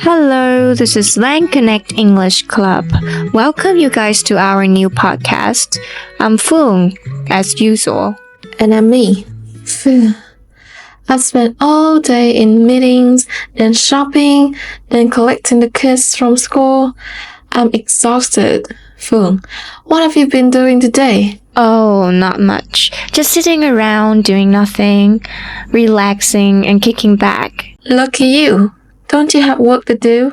Hello, this is LangConnect English Club. Welcome you guys to our new podcast. I'm Phương, as usual. And I'm me, Phương. I've spent all day in meetings, then shopping, then collecting the kids from school. I'm exhausted. Phương, what have you been doing today? Oh, not much. Just sitting around doing nothing, relaxing and kicking back. Lucky you. Don't you have work to do?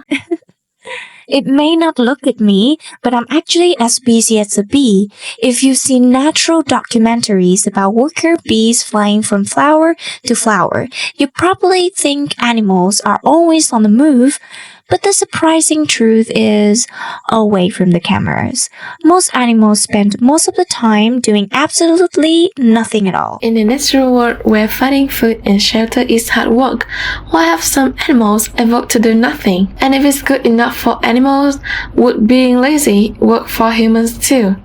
It may not look at me, but I'm actually as busy as a bee. If you've seen natural documentaries about worker bees flying from flower to flower, you probably think animals are always on the move. But the surprising truth is, away from the cameras, most animals spend most of the time doing absolutely nothing at all. In the natural world where finding food and shelter is hard work, why have some animals evolved to do nothing? And if it's good enough for animals, would being lazy work for humans too?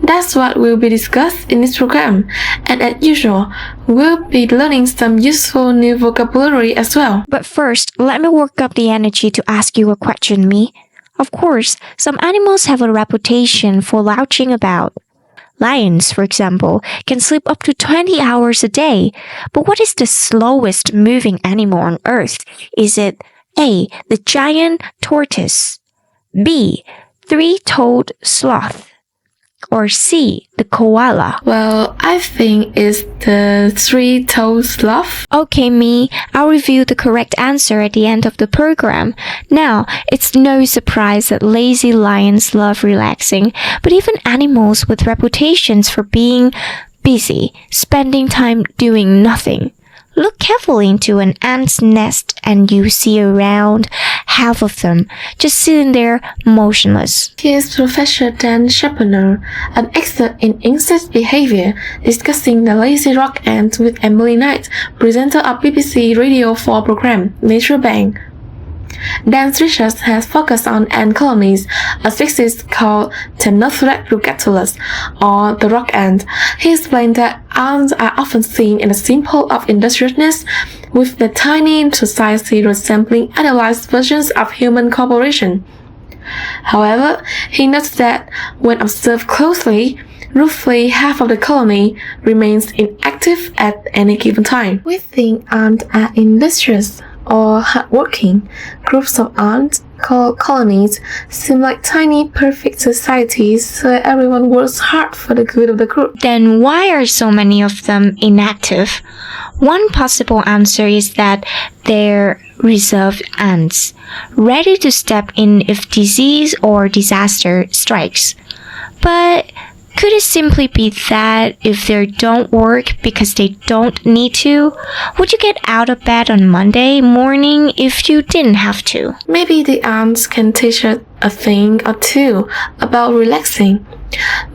That's what will be discussed in this program, and as usual, we'll be learning some useful new vocabulary as well. But first, let me work up the energy to ask you a question, Me. Of course, some animals have a reputation for lounging about. Lions, for example, can sleep up to 20 hours a day. But what is the slowest moving animal on Earth? Is it A, the giant tortoise, B, three-toed sloth, or C, the koala? Well, I think it's the three-toed sloth. Okay, Me, I'll review the correct answer at the end of the program. Now, it's no surprise that lazy lions love relaxing, but even animals with reputations for being busy, spending time doing nothing. Look carefully into an ant's nest and you see around half of them just sitting there motionless. Here's Professor Dan Schaffner, an expert in insect behavior, discussing the lazy rock ant with Emily Knight, presenter of BBC Radio 4 program Nature Bank. Dan's research has focused on ant colonies, a species called Tenothrix rugatulus, or the rock ant. He explained that ants are often seen in the symbol of industriousness, with the tiny society resembling idealized versions of human cooperation. However, he notes that when observed closely, roughly half of the colony remains inactive at any given time. We think ants are industrious or hardworking. Groups of ants, called colonies, seem like tiny, perfect societies where everyone works hard for the good of the group. Then why are so many of them inactive? One possible answer is that they're reserved ants, ready to step in if disease or disaster strikes. But could it simply be that if they don't work because they don't need to? Would you get out of bed on Monday morning if you didn't have to? Maybe the ants can teach us a thing or two about relaxing.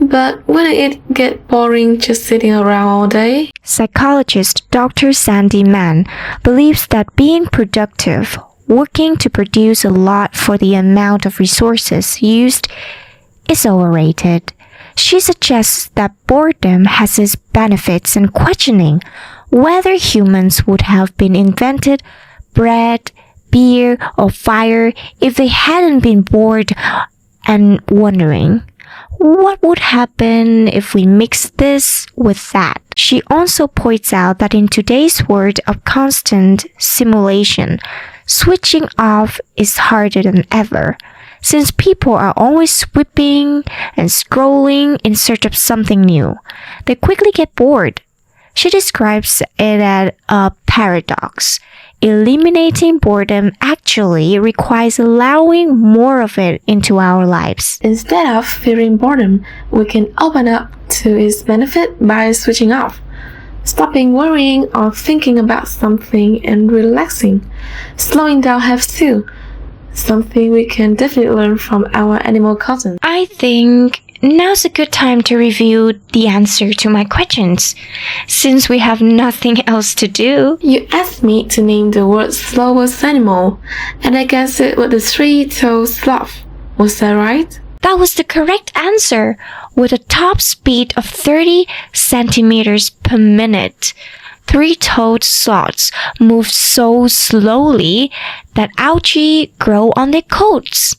But wouldn't it get boring just sitting around all day? Psychologist Dr. Sandy Mann believes that being productive, working to produce a lot for the amount of resources used, is overrated. She suggests that boredom has its benefits and questioning whether humans would have been invented bread, beer, or fire if they hadn't been bored and wondering, what would happen if we mix this with that? She also points out that in today's world of constant simulation, switching off is harder than ever. Since people are always sweeping and scrolling in search of something new, they quickly get bored. She describes it as a paradox. Eliminating boredom actually requires allowing more of it into our lives. Instead of fearing boredom, we can open up to its benefit by switching off, stopping worrying or thinking about something and relaxing. Slowing down helps too. Something we can definitely learn from our animal cousins. I think now's a good time to review the answer to my questions, since we have nothing else to do. You asked me to name the world's slowest animal, and I guessed it was the three-toed sloth. Was that right? That was the correct answer, with a top speed of 30 centimeters per minute. Three-toed sloths move so slowly that algae grow on their coats.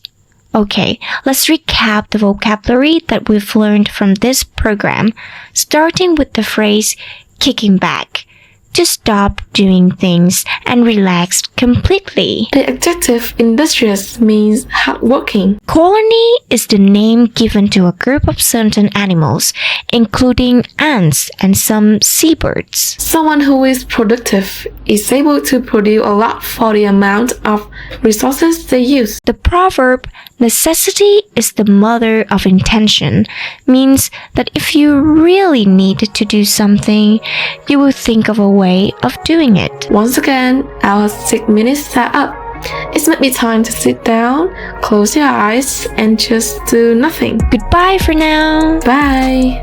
Okay, let's recap the vocabulary that we've learned from this program, starting with the phrase kicking back, to stop doing things and relax completely. The adjective industrious means hardworking. Colony is the name given to a group of certain animals, including ants and some seabirds. Someone who is productive is able to produce a lot for the amount of resources they use. The proverb, necessity is the mother of invention, means that if you really need to do something, you will think of a way of doing it. Once again, our 6 minutes are up. It's maybe time to sit down, close your eyes, and just do nothing. Goodbye for now. Bye!